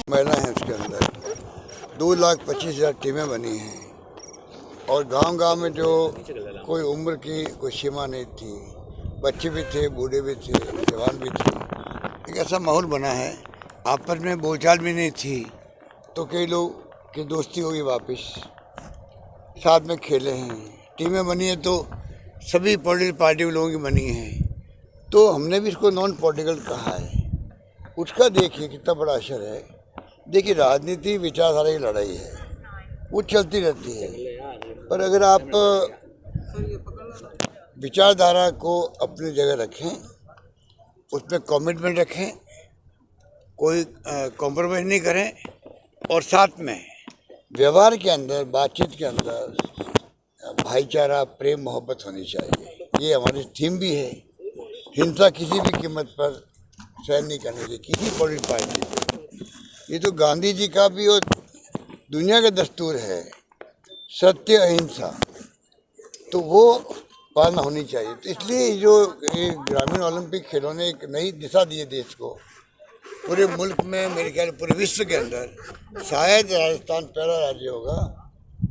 महिला हैं उसके अंदर 2,25,000 टीमें बनी हैं और गांव-गांव में जो कोई उम्र की कोई सीमा नहीं थी, बच्चे भी थे, बूढ़े भी थे, जवान भी थे। एक ऐसा माहौल बना है, आपस में बोलचाल भी नहीं थी तो कई लोग की दोस्ती होगी वापस, साथ में खेले हैं, टीमें बनी है तो सभी पॉलिटिकल पार्टी लोगों की बनी हैं, तो हमने भी इसको नॉन पॉलिटिकल कहा है। उसका देखिए कितना बड़ा असर है। देखिए राजनीति विचारधारा की लड़ाई है, वो चलती रहती है, पर अगर आप विचारधारा को अपनी जगह रखें, उसमें कमिटमेंट रखें, कोई कॉम्प्रोमाइज़ नहीं करें और साथ में व्यवहार के अंदर, बातचीत के अंदर भाईचारा, प्रेम, मोहब्बत होनी चाहिए। ये हमारी थीम भी है। हिंसा किसी भी कीमत पर सहन नहीं करनी चाहिए, किसी पॉलिटिकल पार्टी को। ये तो गांधी जी का भी और दुनिया का दस्तूर है, सत्य अहिंसा, तो वो पालना होनी चाहिए। तो इसलिए जो ये ग्रामीण ओलंपिक खेलों ने एक नई दिशा दी है देश को, पूरे मुल्क में, मेरे ख्याल पूरे विश्व के अंदर शायद राजस्थान पहला राज्य होगा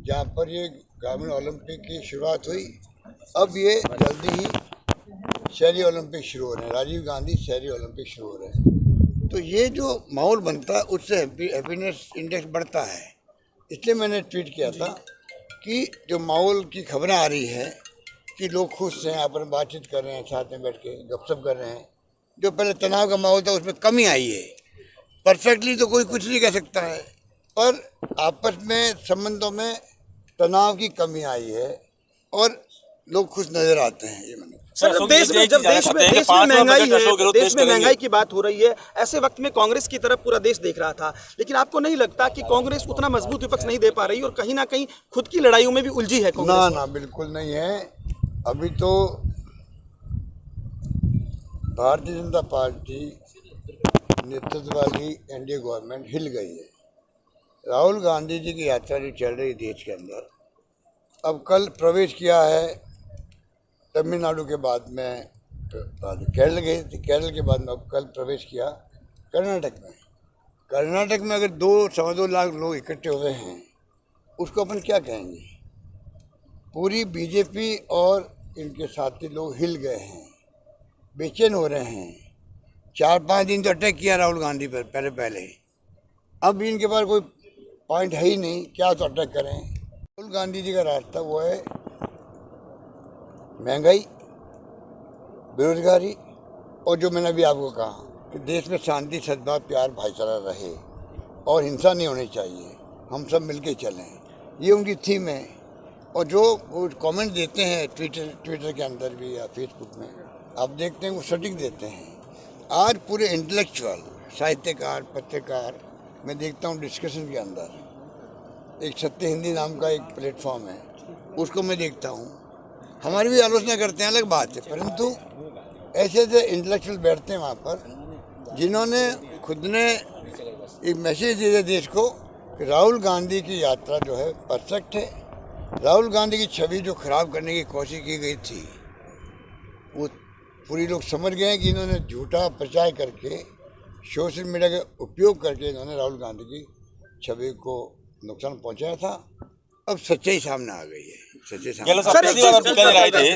जहाँ पर ये ग्रामीण ओलंपिक की शुरुआत हुई। अब ये जल्दी ही शहरी ओलंपिक शुरू हो रहे हैं, राजीव गांधी शहरी ओलंपिक शुरू हो रहे हैं। तो ये जो माहौल बनता है उससे हैप्पीनेस इंडेक्स बढ़ता है। इसलिए मैंने ट्वीट किया था कि जो माहौल की खबरें आ रही है कि लोग खुश हैं, आपस में बातचीत कर रहे हैं, साथ में बैठ के गपशप कर रहे हैं, जो पहले तनाव का माहौल था उसमें कमी आई है। परफेक्टली तो कोई कुछ नहीं कह सकता है, पर आपस में संबंधों में तनाव की कमी आई है और लोग खुश नजर आते हैं। ये मैंने सर, देश में महंगाई की बात हो रही है, ऐसे वक्त में कांग्रेस की तरफ पूरा देश देख रहा था, लेकिन आपको नहीं लगता कि कांग्रेस उतना मजबूत विपक्ष नहीं दे पा रही और कहीं ना कहीं खुद की लड़ाइयों में भी उलझी है कांग्रेस? ना, बिल्कुल नहीं है। अभी तो भारतीय जनता पार्टी नेतृत्व वाली एनडीए गवर्नमेंट हिल गई है। राहुल गांधी जी की यात्रा जो चल रही देश के अंदर, अब कल प्रवेश किया है तमिलनाडु के बाद में केरल गए थे, केरल के बाद में अब कल प्रवेश किया कर्नाटक में। कर्नाटक में अगर 2-2.25 लाख लोग इकट्ठे हुए हैं, उसको अपन क्या कहेंगे? पूरी बीजेपी और इनके साथी लोग हिल गए हैं, बेचैन हो रहे हैं। 4-5 दिन तो अटैक किया राहुल गांधी पर पहले, अब इनके पास कोई पॉइंट है ही नहीं, क्या तो अटैक करें। राहुल गांधी जी का रास्ता वो है महंगाई, बेरोजगारी और जो मैंने अभी आपको कहा कि देश में शांति, सद्भाव, प्यार, भाईचारा रहे और हिंसा नहीं होनी चाहिए, हम सब मिलके चलें, ये उनकी थीम है। और जो वो कमेंट देते हैं ट्विटर के अंदर भी या फेसबुक में, आप देखते हैं वो सटीक देते हैं। आज पूरे इंटेलेक्चुअल, साहित्यकार, पत्रकार, मैं देखता हूँ डिस्कशन के अंदर एक सत्य हिंदी नाम का एक प्लेटफॉर्म है, उसको मैं देखता हूँ। हमारी भी आलोचना करते हैं, अलग बात है, परंतु ऐसे ऐसे इंटेलेक्चुअल बैठते हैं वहाँ पर जिन्होंने खुद ने एक मैसेज दिया देश को कि राहुल गांधी की यात्रा जो है परफेक्ट है। राहुल गांधी की छवि जो खराब करने की कोशिश की गई थी, वो पूरी लोग समझ गए हैं कि इन्होंने झूठा प्रचार करके, सोशल मीडिया का उपयोग करके इन्होंने राहुल गांधी की छवि को नुकसान पहुंचाया था। अब सच्चाई सामने आ गई है।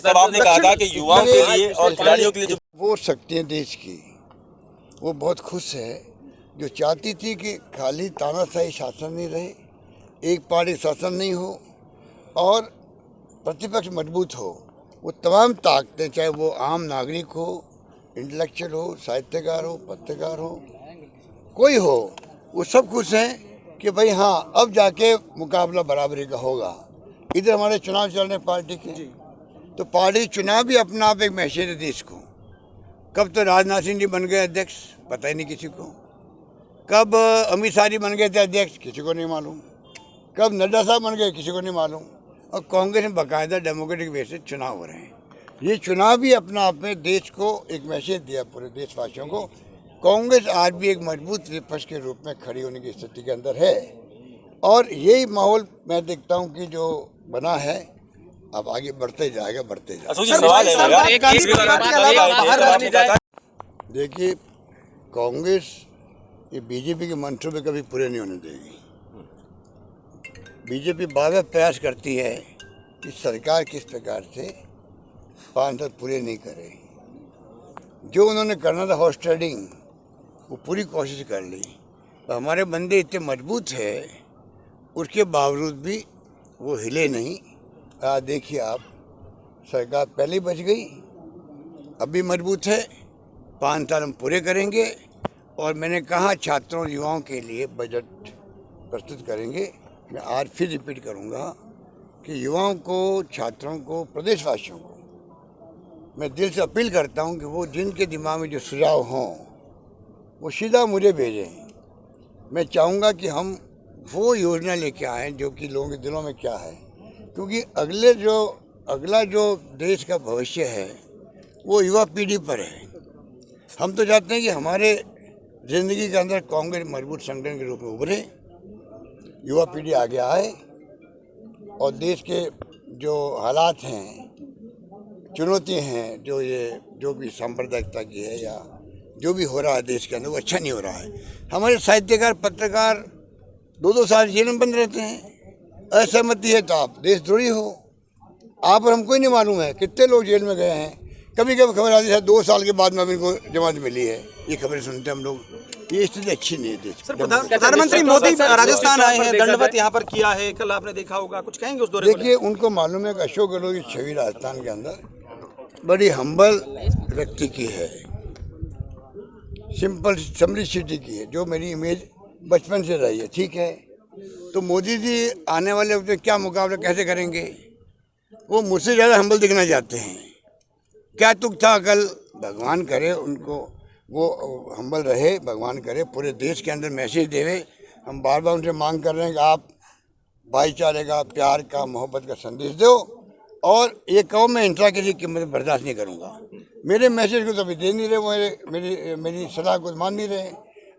तब आपने कहा था कि युवाओं के लिए और खिलाड़ियों के लिए जो वो शक्ति है देश की, वो बहुत खुश है, जो चाहती थी कि खाली तानाशाही शासन नहीं रहे, एक पार्टी शासन नहीं हो और प्रतिपक्ष मजबूत हो। वो तमाम ताकतें, चाहे वो आम नागरिक हो, इंटेलेक्चुअल हो, साहित्यकार हो, पत्रकार हो, कोई हो, वो सब खुश हैं कि भाई हाँ, अब जाके मुकाबला बराबरी का होगा। इधर हमारे चुनाव चल रहे पार्टी के, तो पार्टी चुनाव भी अपना आप एक मैसेज है देश को। कब तो राजनाथ सिंह जी बन गए अध्यक्ष, पता ही नहीं किसी को। कब अमित शाह जी बन गए थे अध्यक्ष, किसी को नहीं मालूम। कब नड्डा साहब बन गए, किसी को नहीं मालूम। और कांग्रेस में बाकायदा डेमोक्रेटिक वे से चुनाव हो रहे हैं। ये चुनाव भी अपना आप में देश को एक मैसेज दिया, पूरे देशवासियों को। कांग्रेस आज भी एक मजबूत विपक्ष के रूप में खड़ी होने की स्थिति के अंदर है और यही माहौल मैं देखता हूँ कि जो बना है, अब आगे बढ़ते जाएगा, बढ़ते जाएगा। अशोक जी सवाल है मेरा, एक आदमी परिवार के अलावा बाहर रहने जाए। देखिए, कांग्रेस ये बीजेपी के मंशूबे कभी पूरे नहीं होने देगी। बीजेपी बार-बार प्रयास करती है कि सरकार किस प्रकार से 5 साल पूरे नहीं करे। जो उन्होंने करना था हॉर्स ट्रेडिंग, वो पूरी कोशिश कर ली। तो हमारे बंदे इतने मजबूत है, उसके बावजूद भी वो हिले नहीं। आज देखिए आप, सरकार पहले ही बच गई, अब भी मजबूत है। 5 साल हम पूरे करेंगे और मैंने कहा छात्रों और युवाओं के लिए बजट प्रस्तुत करेंगे। मैं आज फिर रिपीट करूंगा कि युवाओं को, छात्रों को, प्रदेशवासियों को मैं दिल से अपील करता हूं कि वो जिनके दिमाग में जो सुझाव हों वो सीधा मुझे भेजें। मैं चाहूँगा कि हम वो योजना लेके आएँ जो कि लोगों के दिलों में क्या है, क्योंकि अगला जो देश का भविष्य है वो युवा पीढ़ी पर है। हम तो चाहते हैं कि हमारे ज़िंदगी के अंदर कांग्रेस मजबूत संगठन के रूप में उभरे, युवा पीढ़ी आगे आए और देश के जो हालात हैं, चुनौती हैं, जो भी सांप्रदायिकता की है या जो भी हो रहा है देश के अंदर, वो अच्छा नहीं हो रहा है। हमारे साहित्यकार, पत्रकार 2-2 साल जेल में बंद रहते हैं। असहमति है तो आप देशद्रोही हो। आप और हमको ही नहीं मालूम है कितने लोग जेल में गए हैं। कभी कभी खबर आती है 2 साल के बाद में इनको जमानत मिली है, ये खबरें सुनते हैं हम लोग। ये स्थिति अच्छी नहीं है देश। सर, प्रधानमंत्री मोदी राजस्थान आए हैं, दंडवत यहाँ पर किया है, कल आपने देखा होगा, कुछ कहेंगे उस दौरे? देखिए, उनको मालूम है कि अशोक गहलोत की छवि राजस्थान के अंदर बड़ी हम्बल व्यक्ति की है, सिंपल सिम्प्लिसिटी की है, जो मेरी इमेज बचपन से रही है। ठीक है, तो मोदी जी आने वाले वक्त में क्या मुकाबला कैसे करेंगे? वो मुझसे ज़्यादा हम्बल दिखना चाहते हैं। क्या तुक था कल? भगवान करे उनको वो हम्बल रहे, भगवान करे पूरे देश के अंदर मैसेज देवे। हम बार बार उनसे मांग कर रहे हैं कि आप भाईचारे का, प्यार का, मोहब्बत का संदेश दो और ये कहो मैं हिंसा किसी कीमत बर्दाश्त नहीं करूँगा। मेरे मैसेज को तो अभी दे नहीं रहे वो, मेरी सलाह को मान नहीं रहे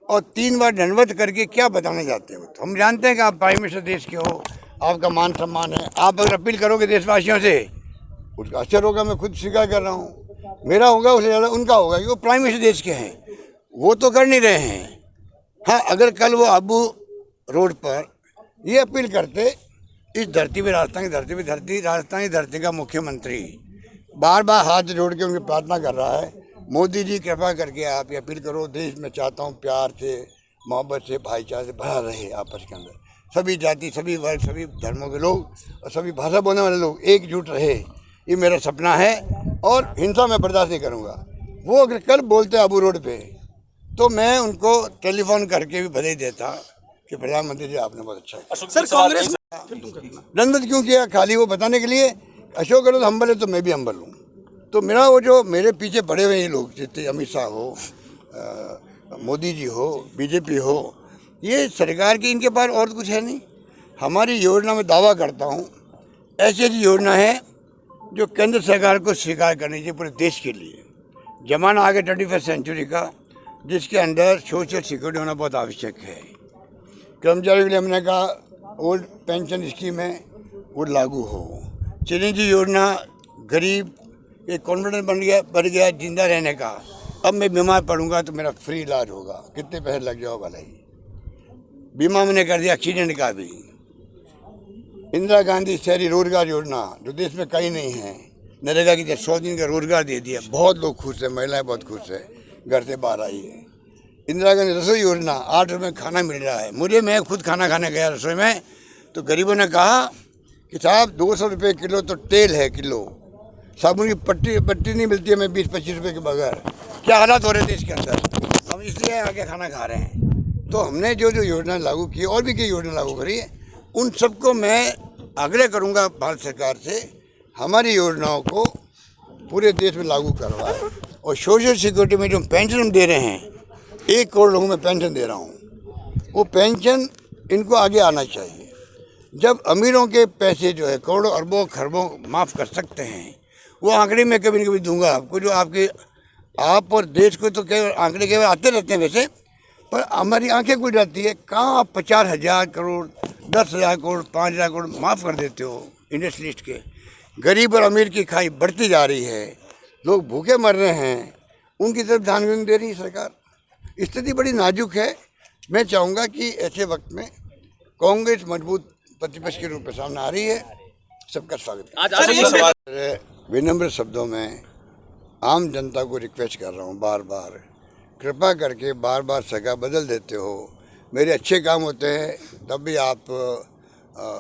और 3 बार दंडवत करके क्या बताना चाहते हो? तो हम जानते हैं कि आप प्राइम मिनिस्टर देश के हो, आपका मान सम्मान है। आप अगर अपील करोगे देशवासियों से, उसका असर होगा। मैं खुद स्वीकार कर रहा हूँ, मेरा होगा उससे ज़्यादा उनका होगा, क्योंकि वो प्राइम मिनिस्टर देश के हैं। वो तो कर नहीं रहे हैं। हाँ, अगर कल वो आबू रोड पर ये अपील करते, इस धरती पे, राजस्थान की धरती पे, राजस्थान की धरती का मुख्यमंत्री बार बार हाथ जोड़ के उनकी प्रार्थना कर रहा है, मोदी जी कृपा करके आप ये अपील करो, देश में चाहता हूँ प्यार से, मोहब्बत से, भाईचारे से भरा रहे आपस के अंदर, सभी जाति, सभी वर्ग, सभी धर्मों के लोग और सभी भाषा बोलने वाले लोग एकजुट रहे। ये मेरा सपना है और हिंसा में बर्दाश्त नहीं करूँगा। वो अगर कल बोलते आबू रोड पे तो मैं उनको टेलीफोन करके भी बधाई देता कि प्रधानमंत्री जी आपने बहुत अच्छा है। सर, कांग्रेस दंडवत क्यों किया? खाली वो बताने के लिए अशोक गहलोत हम्बल है तो मैं भी हम्बल हूँ। तो मेरा वो जो मेरे पीछे पड़े हुए ये लोग, जितने अमित शाह हो, मोदी जी हो, बीजेपी हो, ये सरकार की, इनके पास और कुछ है नहीं। हमारी योजना में दावा करता हूँ, ऐसी ऐसी योजना है जो केंद्र सरकार को स्वीकार करनी चाहिए पूरे देश के लिए। जमाना आ गया 21वीं सेंचुरी का, जिसके अंदर सोशल सिक्योरिटी होना बहुत आवश्यक है। कर्मचारियों के लिए हमने कहा ओल्ड पेंशन स्कीम है वो लागू हो। चिरंजीवी योजना, गरीब एक कॉन्फिडेंस बढ़ गया जिंदा रहने का। अब मैं बीमार पड़ूंगा तो मेरा फ्री इलाज होगा, कितने पैसे लग जाओ भला ही। बीमा मैंने कर दिया एक्सीडेंट का भी। इंदिरा गांधी शहरी रोजगार योजना जो देश में कहीं नहीं है, नरेगा की 100 दिन का रोजगार दे दिया, बहुत लोग खुश हैं, महिलाएं बहुत खुश है, घर से बाहर आई है। इंदिरा गांधी रसोई योजना, 8 रुपये खाना मिल रहा है मुझे। मैं खुद खाना खाने गया रसोई में, तो गरीबों ने कहा कि साहब 200 रुपये किलो तो तेल है, किलो साबुन की पट्टी नहीं मिलती है, मैं 20-25 रुपये के बगैर। क्या हालात हो रहे हैं देश के अंदर, हम इसलिए आके खाना खा रहे हैं। तो हमने जो जो योजना लागू की और भी कई योजना लागू करी है, उन सबको मैं आग्रह करूंगा भारत सरकार से हमारी योजनाओं को पूरे देश में लागू करवाए। और सोशल सिक्योरिटी में जो पेंशन हम दे रहे हैं, 1 करोड़ लोगों में पेंशन दे रहा हूँ, वो पेंशन इनको आगे आना चाहिए। जब अमीरों के पैसे जो है करोड़ों अरबों खरबों माफ़ कर सकते हैं, वो आंकड़े में कभी न कभी दूंगा आपको, जो आप और देश को तो केवल आंकड़े केवल आते रहते हैं वैसे, पर हमारी आंखें खुल जाती है। कहाँ आप 50,000 करोड़, 10,000 करोड़, 5,000 करोड़ माफ़ कर देते हो इंडस्ट्रियलिस्ट के। गरीब और अमीर की खाई बढ़ती जा रही है, लोग भूखे मर रहे हैं, उनकी तरफ ध्यान नहीं दे रही सरकार। स्थिति बड़ी नाजुक है। मैं चाहूँगा कि ऐसे वक्त में कांग्रेस मजबूत प्रतिपक्ष के रूप में सामने आ रही है। सबका स्वागत है। विनम्र शब्दों में आम जनता को रिक्वेस्ट कर रहा हूँ, बार बार कृपा करके बार बार सरकार बदल देते हो। मेरे अच्छे काम होते हैं तब भी आप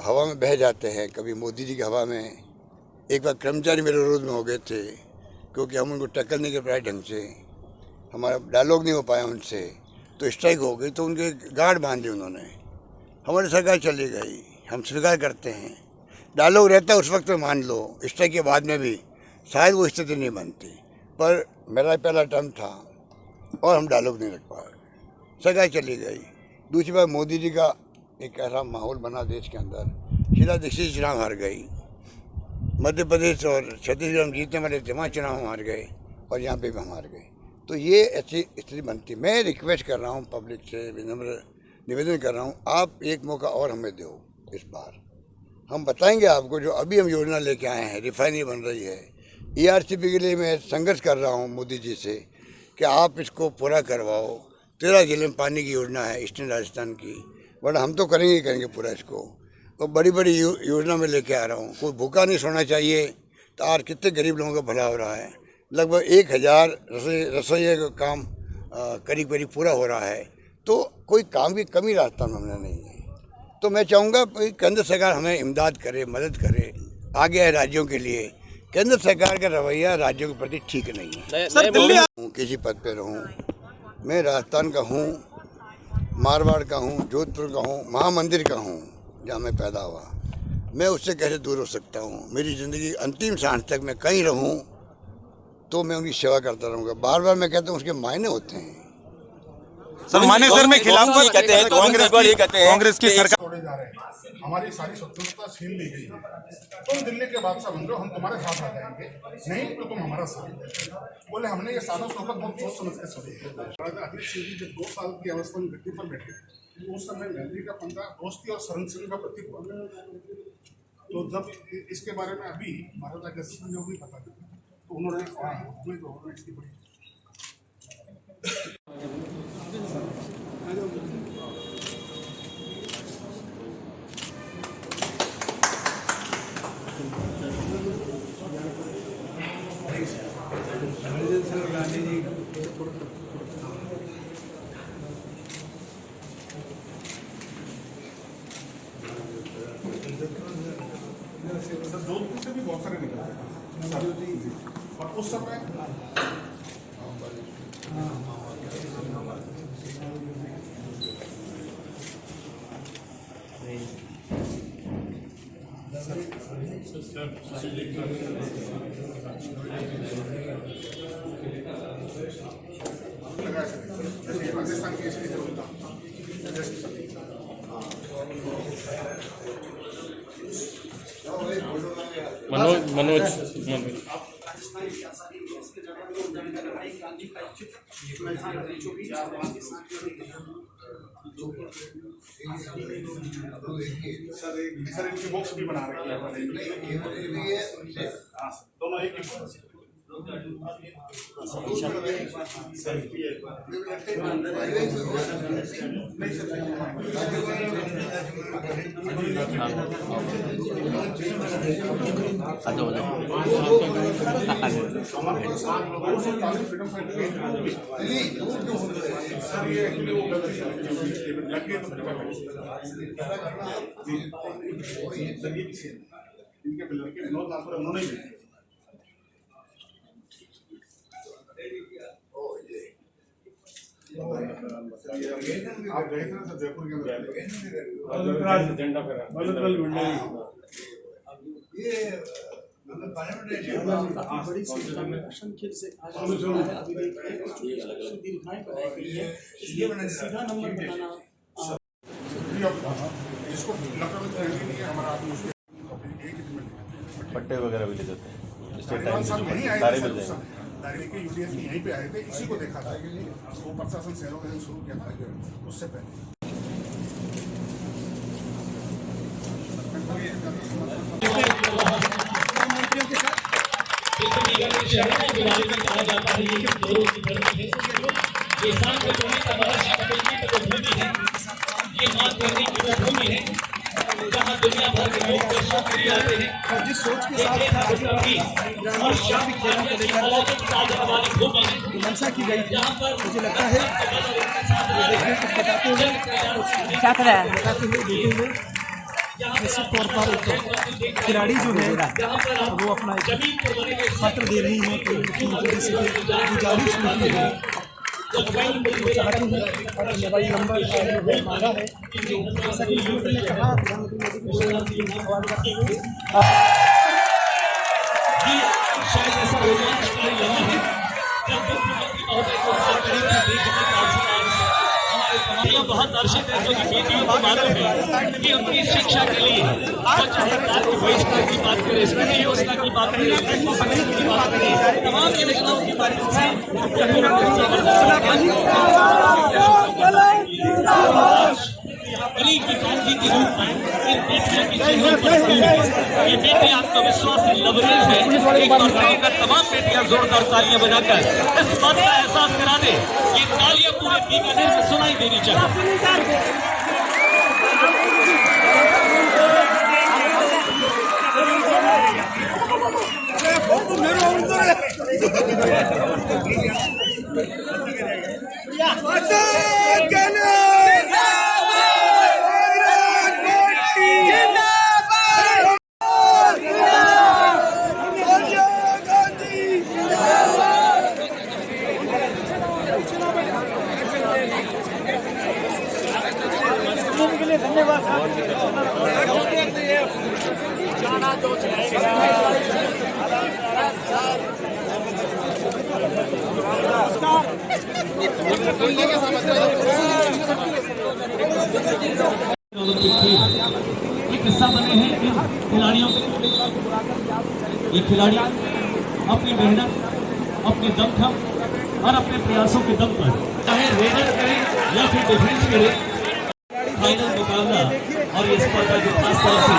हवा में बह जाते हैं। कभी मोदी जी की हवा में, एक बार कर्मचारी मेरे विरोध में हो गए थे क्योंकि हम उनको टक्कर नहीं कर पाए ढंग से, हमारा डायलॉग नहीं हो पाया उनसे, तो स्ट्राइक हो गई, तो उनके गार्ड बांध दिए उन्होंने। हमारी सरकार चली गई, हम स्वीकार करते हैं। डायलॉग रहता है उस वक्त में मान लो, स्ट्राइक के बाद में भी शायद वो स्थिति नहीं बनती, पर मेरा पहला टर्म था और हम डायलॉग नहीं रख पाए, सरकार चली गई। दूसरी बात, मोदी जी का एक ऐसा माहौल बना देश के अंदर, शीला दीक्षित चुनाव हार गई, मध्य प्रदेश और छत्तीसगढ़ में जीतने वाले जमा चुनाव हार गए और यहाँ पे भी हम हार गए। तो ये ऐसी स्थिति बनती। मैं रिक्वेस्ट कर रहा हूँ पब्लिक से, विनम्र निवेदन कर रहा हूँ, आप एक मौका और हमें दो इस बार। हम बताएंगे आपको जो अभी हम योजना लेके आए हैं, रिफाइनरी बन रही है, ERCP के लिए मैं संघर्ष कर रहा हूँ मोदी जी से कि आप इसको पूरा करवाओ। 13 जिले में पानी की योजना है ईस्टर्न राजस्थान की, वरना हम तो करेंगे ही करेंगे पूरा इसको। और बड़ी बड़ी योजना में लेके आ रहा हूँ। कोई भूखा नहीं सोना चाहिए। तो आज कितने गरीब लोगों का भला हो रहा है। लगभग 1000 रसोइये का काम करीब करीब पूरा हो रहा है। तो कोई काम की कमी राजस्थान में हमने नहीं है। तो मैं चाहूँगा केंद्र सरकार हमें इमदाद करे, मदद करे। आगे है राज्यों के लिए। केंद्र सरकार का रवैया राज्यों के प्रति ठीक नहीं है। सर दिल्ली किसी पद पे रहूँ, मैं राजस्थान का हूँ, मारवाड़ का हूँ, जोधपुर का हूँ, महामंदिर का हूँ, जहाँ मैं पैदा हुआ। मैं उससे कैसे दूर हो सकता हूँ। मेरी ज़िंदगी अंतिम सांस तक मैं कहीं रहूँ तो मैं उनकी सेवा करता रहूँगा। बार बार मैं कहता हूँ उसके मायने होते हैं। सर माने सर मैं खिलाफ कहते हैं कांग्रेस की सरकार तोड़े जा रहे हैं, हमारी सारी स्वतंत्रता छीन ली गई है। तुम दिल्ली के बादशाह बन जाओ, हम तुम्हारे साथ आ जाएंगे, नहीं तो तुम हमारा साथ। बोले हमने ये सालों सोचकर बहुत सोच समझ के सुनी। अजीत सिंह जी जब 2 साल की अवस्था में गद्दी पर बैठे, उस समय गांधी का पंजा दोस्ती और सहनशीलता का प्रतीक हुआ। तो जब इसके बारे में अभी महाराजा अग्रसेन जो भी बता दिया, तो उन्होंने इसकी बड़ी जोधपुर से भी बहुत सारे निकले और उस समय राजस्थान की इसकी जरूरत मनोज सर इनकी बॉक्स भी बना रखी है। हाँ दोनों एक ही फ्रीडम सर ये एक्चुअली वो गलती लग गई तो इनके लड़के विनोद नागपुर उन्होंने ही आप गए थे ना सर जयपुर के अंदर झंडा जिसको पट्टे वगैरह भी ले जाते हैं। यूडीएफ यहीं पे आए थे, इसी को देखा था। वो प्रशासन शहरों के शुरू किया था उससे पहले। जिस सोच के साथ मंशा की गई थी, मुझे लगता है बताते हुए निश्चित तौर पर एक खिलाड़ी जो है वो अपना पत्र दे रही है कि मुख्यमंत्री से गुजारिश की है चाहती हूँ और मोबाइल नंबर जो है मांगा है, जैसा कि मुख्यमंत्री ने कहा प्रधानमंत्री मोदी को सवाल करते हुए शायद ऐसा रोमांचकारी लगा है जब मुख्यमंत्री बहुत हर्षित है क्योंकि बेटियों को मालूम है कि उनकी शिक्षा के लिए चाहे कार्य बहिष्कार की बात करें, स्कूली योजना की बात करें, की बात करें, तमाम योजनाओं की बात गरीब की क्रांति के रूप में इन बेटियों की चेहरों पर ये बेटी आत्मविश्वास की लबरेज है। एक बार फिर तमाम बेटियां जोरदार तालियां बजाकर इस बात का एहसास करा दे, ये तालियां पूरे बीकानेर में सुनाई देनी चाहिए। एक हिस्सा बने हैं इन खिलाड़ियों के। ये खिलाड़ी अपनी मेहनत, अपने दमखम और अपने प्रयासों के दम पर चाहे रेडर करें या फिर डिफेंस करें, फाइनल मुकाबला और ये स्पर्धा जो खास तरह से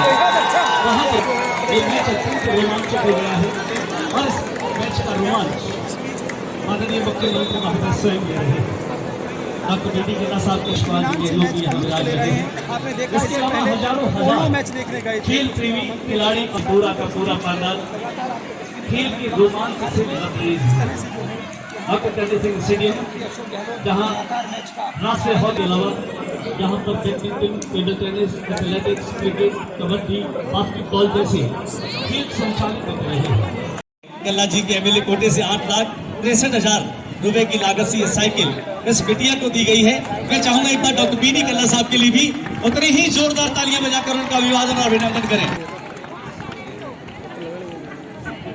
वहाँ पर देखने तक रोमांचक हो गया है और इस मैच का रोमांच माननीय मुख्यमंत्री महोदय स्वयं ले रहे हैं। डॉक्टर बेटी के साथ पुष्पाल जी ये लोग यहाँ विराज रहे हैं। इसके अलावा हजारों मैच देखने गए खेल प्रेमी खिलाड़ी का पूरा पांडाल खेल के रोमांच से लबरेज डॉक्टर कर्ण सिंह स्टेडियम, जहाँ राष्ट्रीय हॉकी अलावा यहाँ पर badminton, table tennis, athletics, cricket, kabaddi, basketball जैसे खेल संचालित कर रहे हैं। कल्ला जी के एमएलए कोटे से 8,63,000 रुपए की लागत से ये साइकिल इस बिटिया को दी गई है। मैं चाहूंगा एक बार डॉक्टर बीडी कल्ला साहब के लिए भी उतनी ही जोरदार तालियां बजाकर उनका अभिवादन और अभिनंदन करें।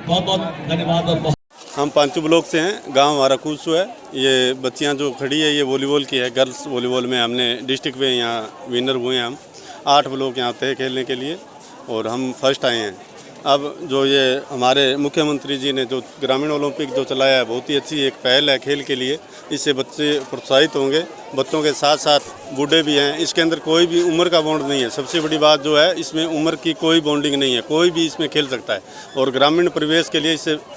बहुत बहुत धन्यवाद। और हम पांचू ब्लॉक से हैं, गांव हमारा कुसु है। ये बच्चियां जो खड़ी है ये वॉलीबॉल की है, गर्ल्स वॉलीबॉल में हमने डिस्ट्रिक्ट में यहाँ विनर हुए हैं। हम 8 ब्लॉक यहाँ आते हैं खेलने के लिए और हम फर्स्ट आए हैं। अब जो ये हमारे मुख्यमंत्री जी ने जो ग्रामीण ओलंपिक जो चलाया है, बहुत ही अच्छी एक पहल है खेल के लिए। इससे बच्चे प्रोत्साहित होंगे, बच्चों के साथ साथ बूढ़े भी हैं। इसके अंदर कोई भी उम्र का बॉन्ड नहीं है। सबसे बड़ी बात जो है, इसमें उम्र की कोई बॉन्डिंग नहीं है, कोई भी इसमें खेल सकता है। और ग्रामीण परिवेश के लिए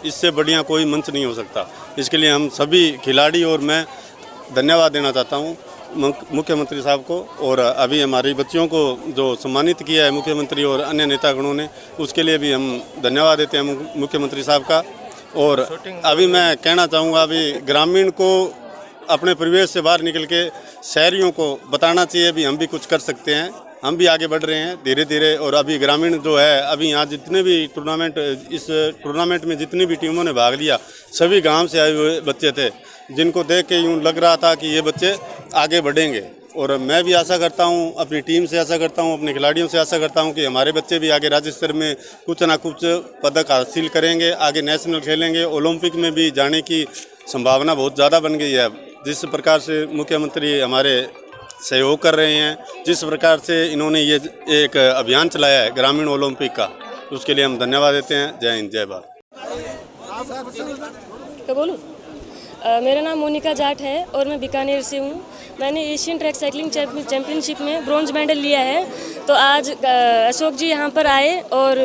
इससे बढ़िया कोई मंच नहीं हो सकता। इसके लिए हम सभी खिलाड़ी और मैं धन्यवाद देना चाहता हूँ मुख्यमंत्री साहब को। और अभी हमारी बच्चियों को जो सम्मानित किया है मुख्यमंत्री और अन्य नेतागणों ने, उसके लिए भी हम धन्यवाद देते हैं मुख्यमंत्री साहब का। और अभी मैं कहना चाहूँगा, अभी ग्रामीण को अपने परिवेश से बाहर निकल के शहरियों को बताना चाहिए भी हम भी कुछ कर सकते हैं। हम भी आगे बढ़ रहे हैं धीरे धीरे। और अभी ग्रामीण जो है, अभी यहाँ जितने भी इस टूर्नामेंट में जितनी भी टीमों ने भाग लिया, सभी गांव से आए हुए बच्चे थे, जिनको देख के यूँ लग रहा था कि ये बच्चे आगे बढ़ेंगे। और मैं भी आशा करता हूँ, अपनी टीम से आशा करता हूँ, अपने खिलाड़ियों से आशा करता हूँ कि हमारे बच्चे भी आगे राज्य स्तर में कुछ ना कुछ पदक हासिल करेंगे, आगे नेशनल खेलेंगे। ओलंपिक में भी जाने की संभावना बहुत ज़्यादा बन गई है। जिस प्रकार से मुख्यमंत्री हमारे सहयोग कर रहे हैं, जिस प्रकार से इन्होंने ये एक अभियान चलाया है ग्रामीण ओलंपिक का, उसके लिए हम धन्यवाद देते हैं। जय हिंद, जय भारत। क्या बोलूं? मेरा नाम मोनिका जाट है और मैं बीकानेर से हूँ। मैंने एशियन ट्रैक साइकिलिंग चैम्पियनशिप में ब्रॉन्ज मेडल लिया है। तो आज अशोक जी यहाँ पर आए और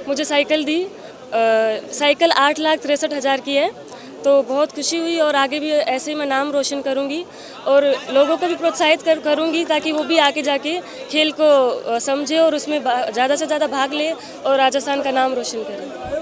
मुझे साइकिल दी साइकिल 8,63,000 की है। तो बहुत खुशी हुई और आगे भी ऐसे ही मैं नाम रोशन करूंगी और लोगों को भी प्रोत्साहित करूंगी ताकि वो भी आगे जाके खेल को समझे और उसमें ज़्यादा से ज़्यादा भाग ले और राजस्थान का नाम रोशन करें।